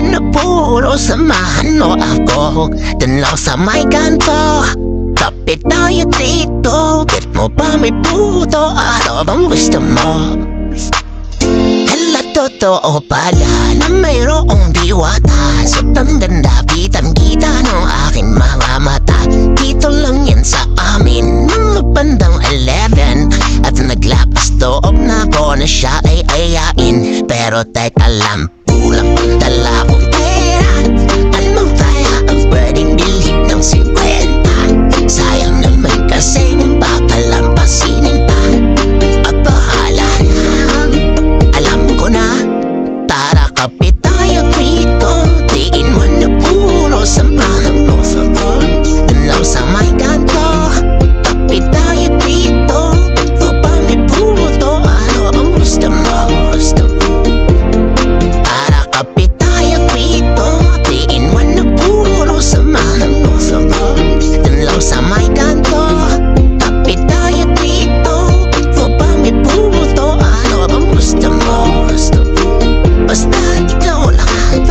mo na puro samahan mo ako dun lang sa may kanto. Kapit tayo dito, bet mo ba may puto? Ano bang gusto mo? Hala, totoo pala na mayroong diwata. Sobrang ganda, kitang-kita ng aking mga mata. Dito lang yan sa amin, mga bandang 11. At naglapas loob na ko na siya ay ayain. Pero teka lang, kulang pang dala kong pera. Anong kaya ang pwedeng bilhin ng 50? Sayang naman kasi nang papalampasinin pa. At bahala na, alam ko na. Tara, kapit tayo dito. Tiin mo na puro samahan mo sa ball. Dun lang sa may kanto. Kapit tayo dito. Ito ba may puto? Ano ang gusto mo? Tara, kapit tayo dito. Tiin mo na puro samahan mo sa ball. Dun lang sa may kanto. Kapit tayo dito. Ito ba may puto? Ano ang gusto mo? Basta ikaw lang.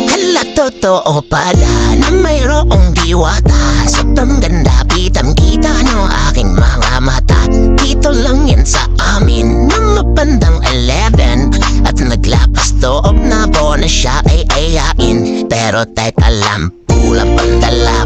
Hala, totoo pala na mayroong diwata. Sobrang ganda, kitang-kita ng aking mga mata. Dito lang yan sa amin, mga bandang 11. At naglapas loob na ko na siya ay ayain. Pero teka lang, kulang pang dala